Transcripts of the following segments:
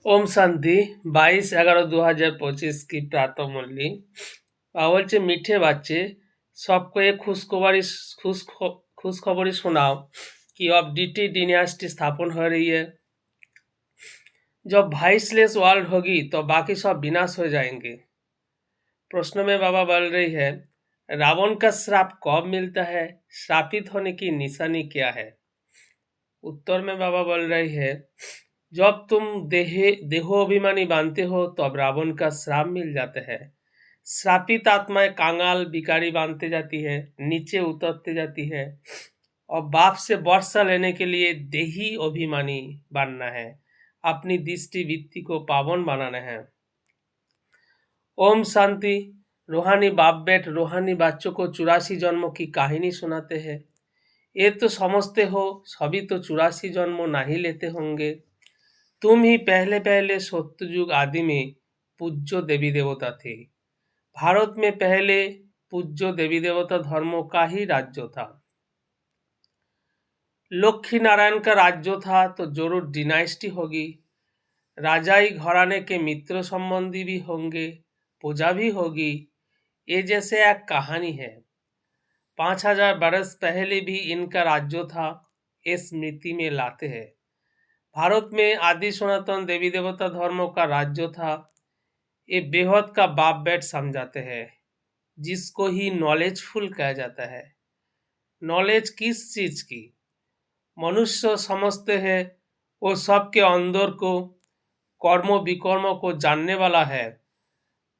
ओम शांति 22/11/2025 की प्रातः मुरली বলছে मीठे बच्चे सबको एक खुशखबरी सुनाओ कि अब डीटी डिनास्टी स्थापन हो रही है। जब 22 वर्ल्ड होगी तो बाकी सब विनाश हो जाएंगे। प्रश्न में बाबा बोल रही है, रावण का श्राप कब मिलता है, श्रापित होने की निशानी क्या है। उत्तर में बाबा बोल रही है, जब तुम देहोभिमानी बनते हो तब रावण का श्राप मिल जाता है। श्रापित आत्माएं कांगाल बिकारी बनते जाती है, नीचे उतरते जाती है और बाप से वर्षा लेने के लिए देही अभिमानी बनना है, अपनी दृष्टि वृत्ति को पावन बनाना है। ओम शांति। रूहानी बाप बेट रूहानी बच्चों को 84 जन्मों की कहानी सुनाते हैं। ये तो समझते हो सभी तो 84 जन्म नहीं लेते होंगे। तुम ही पहले पहले सत्ययुग आदि में पूज्य देवी देवता थे। भारत में पहले पूज्य देवी देवता धर्मों का ही राज्य था। लक्ष्मी नारायण का राज्य था तो जरूर डिनाइस्टी होगी। राजाई घराने के मित्र संबंधी भी होंगे, पूजा भी होगी। ये जैसे एक कहानी है। 5000 बरस पहले भी इनका राज्य था, ये स्मृति में लाते हैं। भारत में आदि सनातन देवी देवता धर्मों का राज्य था। ये बेहद का बाप बेट समझाते हैं, जिसको ही नॉलेजफुल कहा जाता है। नॉलेज किस चीज की? मनुष्य समझते हैं वो सबके अंदर को कर्म विकर्म को जानने वाला है,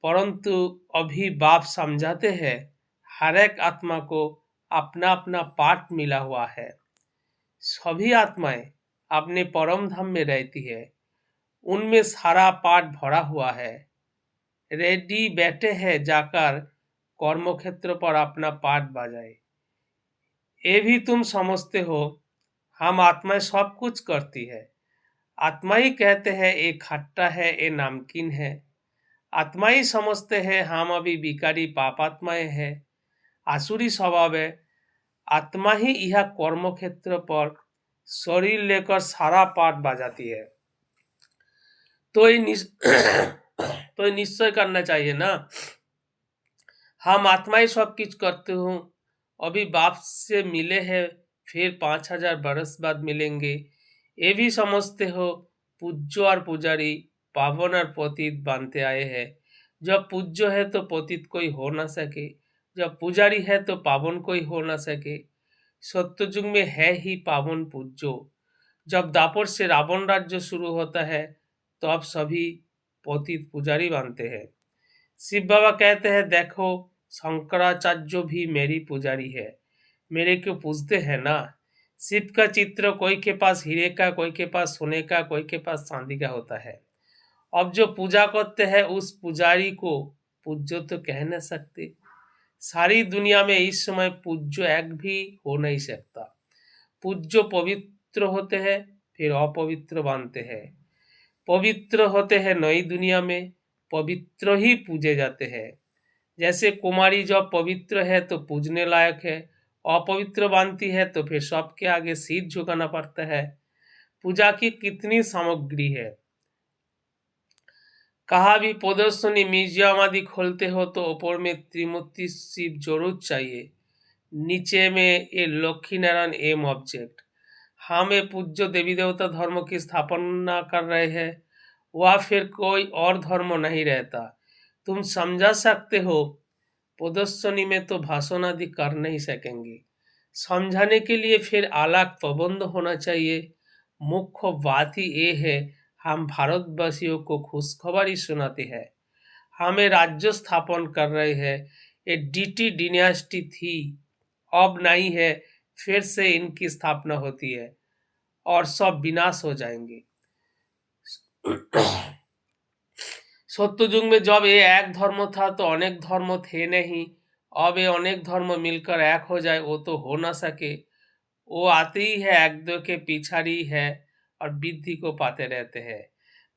परंतु अभी बाप समझाते हैं हर एक आत्मा को अपना अपना पार्ट मिला हुआ है। सभी आत्माएं अपने परम धाम में रहती है, उनमें सारा पार्ट भरा हुआ है। रेडी बैठे हैं जाकर कर्म क्षेत्र पर अपना पार्ट बजाए। ये भी तुम समझते हो हम आत्माएं सब कुछ करती है। आत्मा ही कहते हैं ये खट्टा है, ये नमकीन है। आत्मा ही समझते हैं हम अभी बिकारी पापात्माएं हैं, आसुरी स्वभाव है। आत्मा ही यह कर्म क्षेत्र पर शरीर लेकर सारा पाठ बजाती है। तो ये तो ये निश्चय करना चाहिए ना, हम आत्मा ही सब कुछ करते हो। अभी बाप से मिले हैं, फिर 5000 बरस बाद मिलेंगे। ये भी समझते हो पूज्य और पुजारी पावन और पतित बनते आए हैं। जब पूज्य है तो पतित कोई हो ना सके, जब पुजारी है तो पावन कोई हो ना सके। सत्ययुग में है ही पावन पूज्य। जब दापर से रावण राज्य शुरू होता है तो अब सभी पतित पुजारी बनते हैं। शिव बाबा कहते हैं, देखो शंकराचार्य भी मेरी पुजारी है, मेरे को पूजते हैं ना। शिव का चित्र कोई के पास हीरे का, कोई के पास सोने का, कोई के पास चांदी का होता है। अब जो पूजा करते हैं उस पुजारी को पूज्य तो कह नहीं सकते। सारी दुनिया में इस समय पूज्य एक भी हो नहीं सकता। पूज्य पवित्र होते हैं फिर अपवित्र बनते हैं। पवित्र होते हैं नई दुनिया में, पवित्र ही पूजे जाते हैं। जैसे कुमारी जब पवित्र है तो पूजने लायक है, अपवित्र बनती है तो फिर सबके आगे सिर झुकाना पड़ता है। पूजा की कितनी सामग्री है। कहा भी प्रदर्शनी म्यूजियम आदि खोलते हो तो ऊपर में त्रिमूर्ति शिव जरूर चाहिए, नीचे में ये लक्ष्मी नारायण एम ऑब्जेक्ट। हम ये पूज्य देवी देवता धर्म की स्थापना कर रहे हैं, वह फिर कोई और धर्म नहीं रहता। तुम समझा सकते हो प्रदर्शनी में तो भाषण आदि कर नहीं सकेंगे, समझाने के लिए फिर अलग प्रबंध होना चाहिए। मुख्य बात ही ये है हम भारतवासियों को खुशखबरी सुनाते हैं, हमें राज्य स्थापन कर रहे हैं। ये डीटी डिनास्टी थी, अब नहीं है, फिर से इनकी स्थापना होती है और सब विनाश हो जाएंगे। सत्ययुग में जब ये एक धर्म था तो अनेक धर्म थे नहीं। अब ये अनेक धर्म मिलकर एक हो जाए वो तो हो ना सके। वो आते ही है एक दो के पिछाड़ी है और वृद्धि को पाते रहते हैं।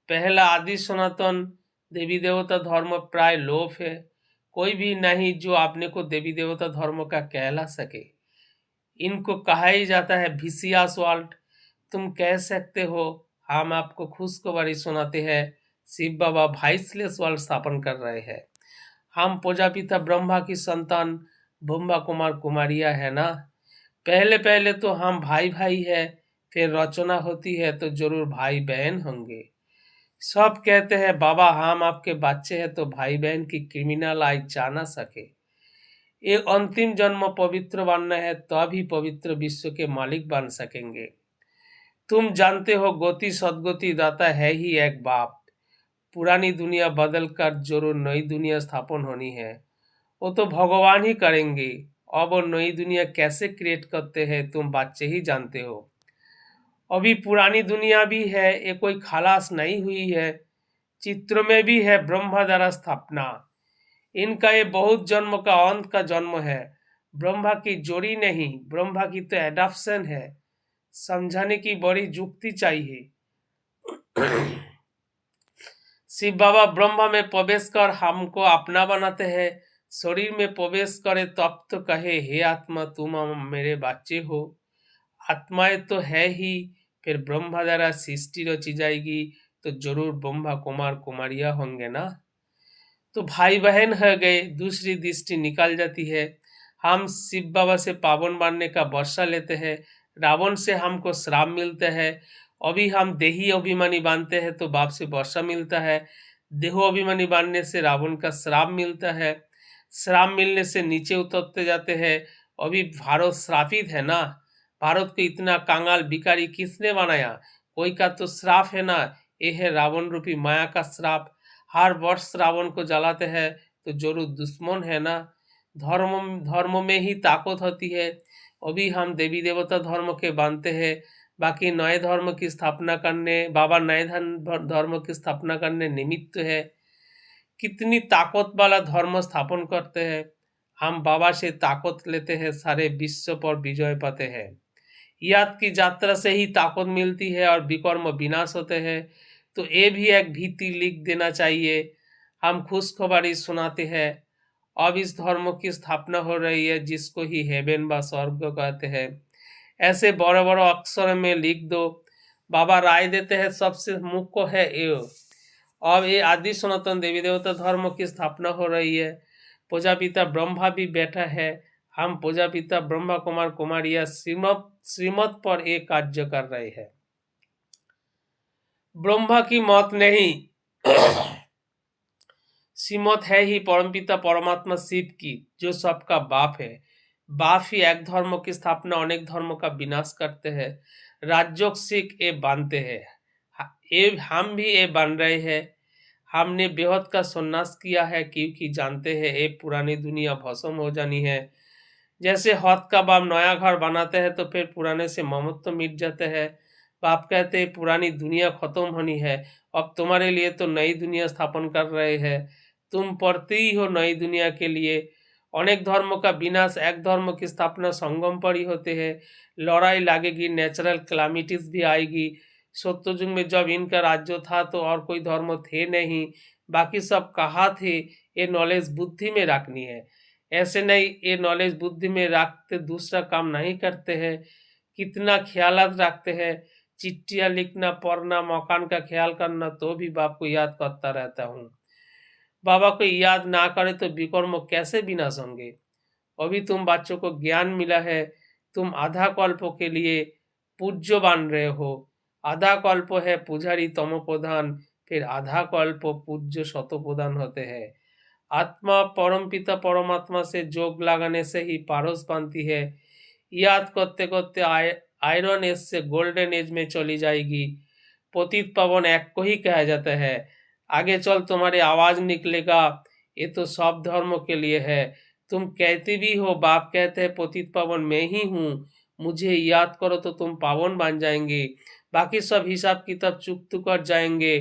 पहला आदि सनातन देवी देवता धर्म प्राय लोप है, कोई भी नहीं जो अपने को देवी देवता धर्म का कहला सके। इनको कहा ही जाता है भिसियास वर्ल्ड। तुम कह सकते हो हम आपको खुशखबरी सुनाते हैं, शिव बाबा 22 वर्ष स्थापन कर रहे हैं। हम प्रजापिता ब्रह्मा की संतान ब्रह्मा कुमार कुमारियाँ है ना। पहले पहले तो हम भाई भाई है, फिर रचना होती है तो जरूर भाई बहन होंगे। सब कहते हैं बाबा हम आपके बच्चे हैं, तो भाई बहन की क्रिमिनल आई जा ना सके। ये अंतिम जन्म पवित्र बनना है, तभी पवित्र विश्व के मालिक बन सकेंगे। तुम जानते हो गति सदगति दाता है ही एक बाप। पुरानी दुनिया बदल कर जरूर नई दुनिया स्थापन होनी है, वो तो भगवान ही करेंगे। अब वो नई दुनिया कैसे क्रिएट करते हैं तुम बच्चे ही जानते हो। अभी पुरानी दुनिया भी है, ये कोई खलास नहीं हुई है। चित्र में भी है ब्रह्मा द्वारा स्थापना। इनका ये बहुत जन्म का अंत का जन्म है। ब्रह्मा की जोड़ी नहीं, ब्रह्मा की तो एडॉप्शन है। समझाने की बड़ी जुक्ति चाहिए। शिव बाबा ब्रह्मा में प्रवेश कर हमको अपना बनाते हैं। शरीर में प्रवेश करे तब तो कहे हे आत्मा तुम मेरे बच्चे हो। आत्माएं तो है ही, फिर ब्रह्मा द्वारा सृष्टि रची जाएगी तो जरूर ब्रह्मा कुमार कुमारियां होंगे ना। तो भाई बहन हो गए, दूसरी दृष्टि निकल जाती है। हम शिव बाबा से पावन बनने का वर्षा लेते हैं, रावण से हमको श्राप मिलता है। अभी हम देही अभिमानी बनते हैं तो बाप से वर्षा मिलता है। देहो अभिमानी बनने से रावण का श्राप मिलता है। श्राप मिलने से नीचे उतरते जाते हैं। अभी भारत श्रापित है ना। भारत को इतना कांगाल भिखारी किसने बनाया? कोई का तो श्राप है ना। ये है रावण रूपी माया का श्राप। हर वर्ष रावण को जलाते हैं तो जरूर दुश्मन है ना। धर्म धर्म में ही ताकत होती है। अभी हम देवी देवता धर्म के मानते हैं, बाकी नए धर्म की स्थापना करने बाबा नए धर्म की स्थापना करने निमित्त है। कितनी ताकत वाला धर्म स्थापन करते हैं। हम बाबा से ताकत लेते हैं, सारे विश्व पर विजय पाते हैं। याद की यात्रा से ही ताकत मिलती है और विकर्म विनाश होते हैं। तो ये भी एक भीति लिख देना चाहिए। हम खुशखबरी सुनाते हैं, अब इस धर्म की स्थापना हो रही है जिसको ही हेवन व स्वर्ग कहते हैं। ऐसे बड़े बड़े अक्षर में लिख दो। बाबा राय देते हैं सबसे मुख्य है ये। अब ये आदि सनातन देवी देवता धर्म की स्थापना हो रही है। प्रजापिता ब्रह्मा भी बैठा है। हम प्रजापिता ब्रह्मा कुमार कुमारिया श्रीमत पर एक कार्य कर रहे हैं। ब्रह्मा की मौत नहीं, श्रीमत है ही परमपिता परमात्मा शिव की, जो सबका बाप है। बाप ही एक धर्म की स्थापना अनेक धर्म का विनाश करते हैं। राजयोग सिख ये बांधते हैं, ये हम भी ये बन रहे हैं। हमने बेहद का संन्यास किया है क्योंकि जानते हैं ये पुरानी दुनिया भस्म हो जानी है। जैसे हौद का बाप नया घर बनाते हैं तो फिर पुराने से ममत्व मिट जाते हैं। बाप कहते हैं पुरानी दुनिया खत्म होनी है, अब तुम्हारे लिए तो नई दुनिया स्थापन कर रहे हैं। तुम पढ़ते ही हो नई दुनिया के लिए। अनेक धर्मों का विनाश एक धर्म की स्थापना संगम पर ही होते हैं। लड़ाई लगेगी, नेचुरल क्लामिटीज भी आएगी। सत्ययुग में जब इनका राज्य था तो और कोई धर्म थे नहीं, बाकी सब कहाँ थे। ये नॉलेज बुद्धि में रखनी है। ऐसे नहीं ये नॉलेज बुद्धि में रखते दूसरा काम नहीं करते हैं। कितना ख्यालात रखते हैं, चिट्ठियाँ लिखना, पढ़ना, मकान का ख्याल करना, तो भी बाप को याद करता रहता हूँ। बाबा को याद ना करे तो विकर्म कैसे विनाश होंगे। अभी तुम बच्चों को ज्ञान मिला है, तुम आधा कल्प के लिए पूज्य बन रहे हो। आधा कल्प है पुजारी तम प्रधान, फिर आधा कल्प पूज्य शत प्रधान होते हैं। आत्मा परम पिता परमात्मा से जोग लगाने से ही पारस बनती है। याद करते करते आयरन एज से गोल्डन एज में चली जाएगी। पतित पावन एक को ही कहा जाता है। आगे चल तुम्हारी आवाज निकलेगा। ये तो सब धर्मों के लिए है। तुम कहते भी हो, बाप कहते हैं पतित पावन मैं ही हूँ, मुझे याद करो तो तुम पावन बन जाएंगे। बाकी सब हिसाब किताब चुक तो कर जाएंगे।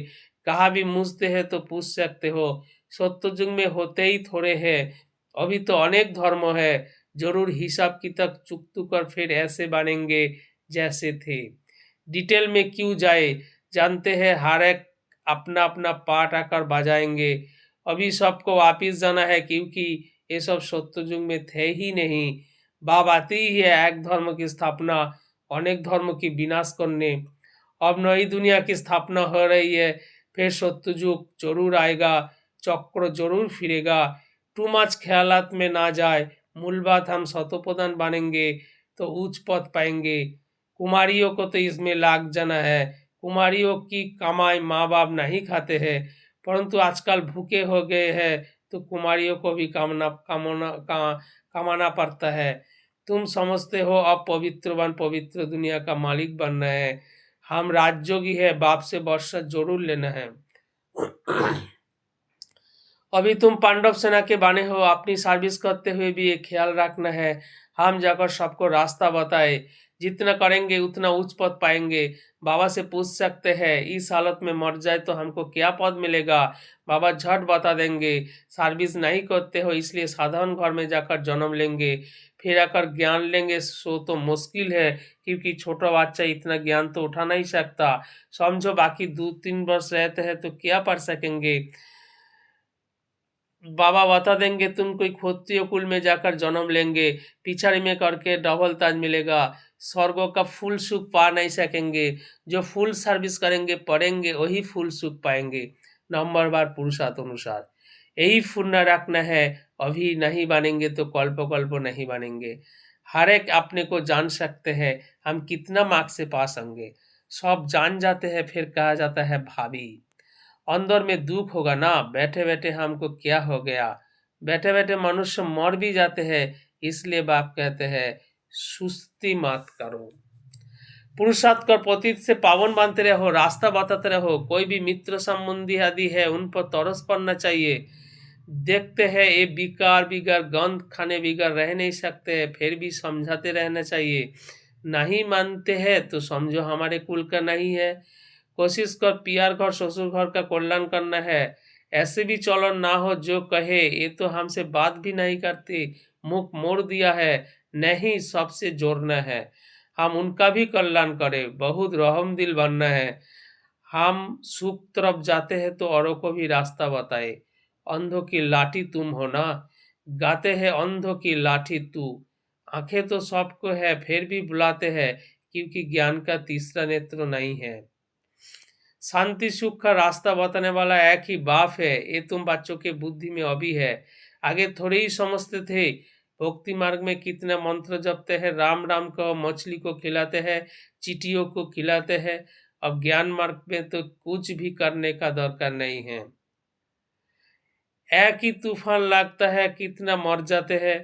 कहा भी मुझते हैं तो पूछ सकते हो। सत्ययुग में होते ही थोड़े हैं, अभी तो अनेक धर्म है। जरूर हिसाब किताब चुकतू कर फिर ऐसे बनेंगे जैसे थे। डिटेल में क्यों जाए, जानते हैं हर एक अपना अपना पार्ट आकर बजाएंगे। अभी सबको वापिस जाना है क्योंकि ये सब सत्ययुग में थे ही नहीं। बाप आती ही है एक धर्म की स्थापना अनेक धर्म की विनाश करने। अब नई दुनिया की स्थापना हो रही है, फिर सत्ययुग जरूर आएगा, चक्र जरूर फिरेगा। टू मच ख्यालात में ना जाए, मूल बात हम शतप्रधान बनेंगे तो उच्च पद पाएंगे। कुमारियों को तो इसमें लाग जाना है। कुमारियों की कमाई माँ बाप नहीं खाते हैं, परंतु आजकल भूखे हो गए हैं तो कुमारियों को भी कमाना पड़ता है। तुम समझते हो अब पवित्र दुनिया का मालिक बनना है। हम राजयोगी है, बाप से वर्षा जरूर लेना है। अभी तुम पांडव सेना के बने हो, अपनी सर्विस करते हुए भी एक ख्याल रखना है, हम जाकर सबको रास्ता बताए। जितना करेंगे उतना उच्च पद पाएंगे। बाबा से पूछ सकते हैं इस हालत में मर जाए तो हमको क्या पद मिलेगा, बाबा झट बता देंगे। सर्विस नहीं करते हो इसलिए साधारण घर में जाकर जन्म लेंगे, फिर आकर ज्ञान लेंगे सो तो मुश्किल है, क्योंकि छोटा बच्चा इतना ज्ञान तो उठा नहीं सकता। समझो बाकी 2-3 वर्ष रहते हैं तो क्या पढ़ सकेंगे। बाबा बता देंगे तुम कोई क्षत्रिय कुल में जाकर जन्म लेंगे, पिछाड़ी में करके डबल ताज मिलेगा। स्वर्गों का फुल सुख पा नहीं सकेंगे, जो फुल सर्विस करेंगे पढ़ेंगे वही फुल सुख पाएंगे। नंबर बार पुरुषार्थ अनुसार यही पुण्य रखना है। अभी नहीं बनेंगे तो कल्प कल्प नहीं बनेंगे। हर एक अपने को जान सकते हैं हम कितना मार्क्स से पास होंगे, सब जान जाते हैं, फिर कहा जाता है भाभी। अंदर में दुख होगा ना, बैठे बैठे हमको क्या हो गया। बैठे बैठे मनुष्य मर भी जाते हैं, इसलिए बाप कहते हैं सुस्ती मत करो, पुरुषार्थ कर, पतित से पावन बनते रहो, रास्ता बताते रहो। कोई भी मित्र संबंधी आदि है उन पर तरस पड़ना चाहिए। देखते हैं ये बिकार बिगर गंद खाने बिगर रह नहीं सकते, फिर भी समझाते रहना चाहिए। नहीं मानते हैं तो समझो हमारे कुल का नहीं है। कोशिश कर पियार घर ससुर घर का कल्याण करना है। ऐसे भी चलन ना हो जो कहे ये तो हमसे बात भी नहीं करती, मुख मोड़ दिया है। नहीं, सबसे जोड़ना है, हम उनका भी कल्याण करें, बहुत रहम दिल बनना है। हम सुख तरफ जाते हैं तो औरों को भी रास्ता बताए। अंधों की लाठी तुम हो ना, गाते हैं अंधों की लाठी तू। आंखें तो सबको है फिर भी बुलाते हैं, क्योंकि ज्ञान का तीसरा नेत्र नहीं है। शांति सुख का रास्ता बताने वाला एक ही बाप है, ये तुम बच्चों के बुद्धि में अभी है, आगे थोड़े ही समझते थे। भक्ति मार्ग में कितने मंत्र जपते हैं, राम राम को मछली को खिलाते हैं, चींटियों को खिलाते हैं। अब ज्ञान मार्ग में तो कुछ भी करने का दरकार नहीं है। एक ही तूफान लगता है कितना मर जाते हैं।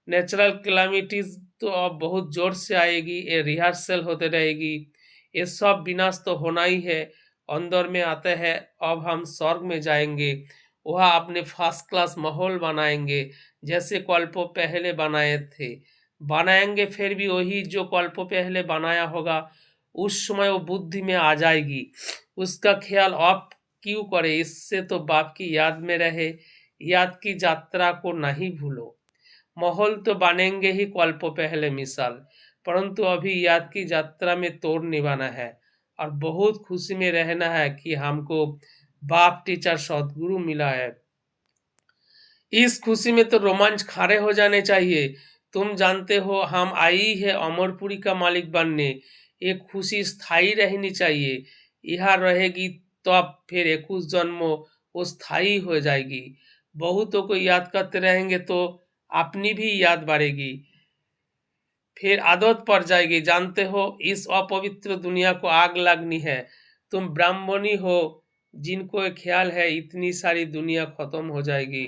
नेचुरल कैलामिटीज तो अब बहुत जोर से आएगी, ये रिहर्सल होते रहेगी, ये सब विनाश तो होना ही है। अंदर में आते हैं अब हम स्वर्ग में जाएंगे, वहाँ अपने फर्स्ट क्लास माहौल बनाएंगे, जैसे कल्पों पहले बनाए थे बनाएंगे। फिर भी वही जो कल्पों पहले बनाया होगा उस समय वो बुद्धि में आ जाएगी, उसका ख्याल आप क्यों करे। इससे तो बाप की याद में रहे, याद की यात्रा को नहीं भूलो। माहौल तो बनेंगे ही कल्पों पहले मिसाल, परंतु अभी याद की यात्रा में तोड़ निभाना है और बहुत खुशी में रहना है कि हमको बाप टीचर सदगुरु मिला है। इस खुशी में तो रोमांच खड़े हो जाने चाहिए। तुम जानते हो हम आई है अमरपुरी का मालिक बनने, एक खुशी स्थायी रहनी चाहिए। यहाँ रहेगी तो अब फिर 21 जन्मों वो स्थायी हो जाएगी। बहुतों को याद करते रहेंगे तो अपनी भी याद बढ़ेगी, फिर आदत पड़ जाएगी। जानते हो इस अपवित्र दुनिया को आग लगनी है। तुम ब्राह्मणी हो, जिनको ये ख्याल है इतनी सारी दुनिया खत्म हो जाएगी,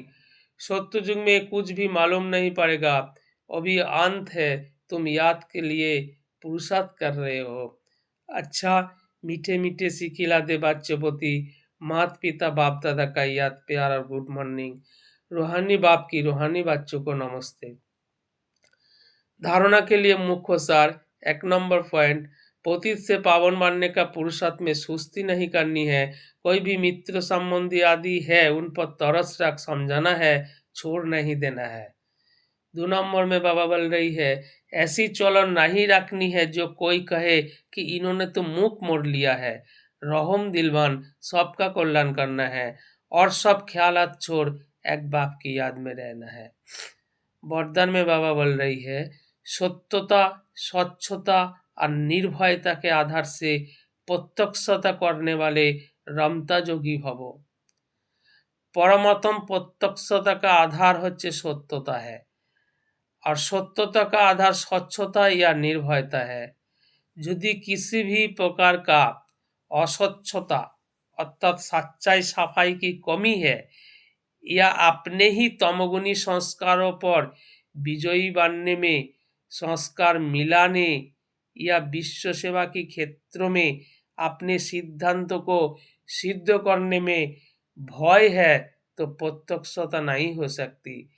सत्य युग में कुछ भी मालूम नहीं पड़ेगा, अभी अंत है। तुम याद के लिए पुरुषार्थ कर रहे हो। अच्छा, मीठे मीठे सी खिलाते बच्चों प्रति माता पिता बाप दादा का याद प्यार और गुड मॉर्निंग। रूहानी बाप की रूहानी बच्चों को नमस्ते। धारणा के लिए मुख्य सार, 1 नंबर पॉइंट, पतित से पावन बनने का पुरुषार्थ में सुस्ती नहीं करनी है। कोई भी मित्र संबंधी आदि है उन पर तरस रख समझाना है, छोड़ नहीं देना है। 2 नंबर में बाबा बोल रही है ऐसी चलन नहीं रखनी है जो कोई कहे कि इन्होंने तो मुख मोड़ लिया है। रहम दिलवान, सबका कल्याण करना है और सब ख्यालात छोड़ एक बाप की याद में रहना है। वरदान में बाबा बोल रही है सत्यता, स्वच्छता और निर्भयता के आधार से प्रत्यक्षता करने वाले रमता जोगी भवो। परमतम प्रत्यक्षता का आधार होच्छे सत्यता है और सत्यता का आधार स्वच्छता या निर्भयता है। यदि किसी भी प्रकार का अस्वच्छता अर्थात सच्चाई सफाई की कमी है या अपने ही तमोगुणी संस्कारों पर विजयी बनने में, संस्कार मिलाने या विश्व सेवा के क्षेत्रों में अपने सिद्धांतों को सिद्ध करने में भय है तो प्रत्यक्षता नहीं हो सकती।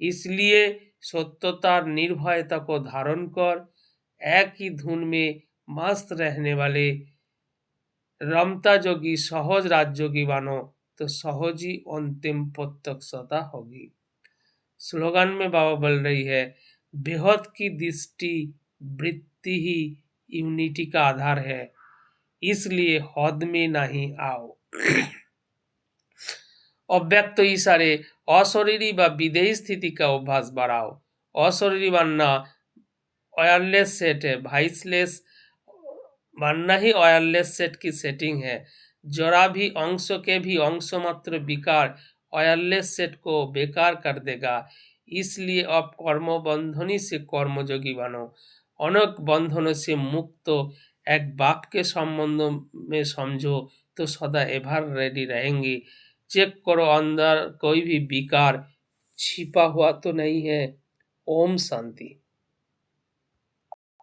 इसलिए सत्यता और निर्भयता को धारण कर एक ही धुन में मस्त रहने वाले रमता जोगी सहज राजयोगी बनो तो सहज ही अंतिम प्रत्यक्षता होगी। स्लोगन में बाबा बोल रही है, बेहद की दृष्टि वृत्ति ही यूनिटी का आधार है, इसलिए हद में नहीं आओ। अव्यक्त इशारे अशरीरी व विदेही स्थिति का अभ्यास बढ़ाओ। अशरीरी बनना वायरलेस सेट है, वॉइसलेस बनना ही वायरलेस सेट की सेटिंग है। जरा भी अंश के भी अंश मात्र विकार वायरलेस सेट को बेकार कर देगा। इसलिए अब कर्म बंधनी से कर्मयोगी बनो। अनेक बंधनों से मुक्त एक बाप के संबंध में समझो तो सदा एवर रेडी रहेंगे। चेक करो अंदर कोई भी विकार छिपा हुआ तो नहीं है। ओम शांति।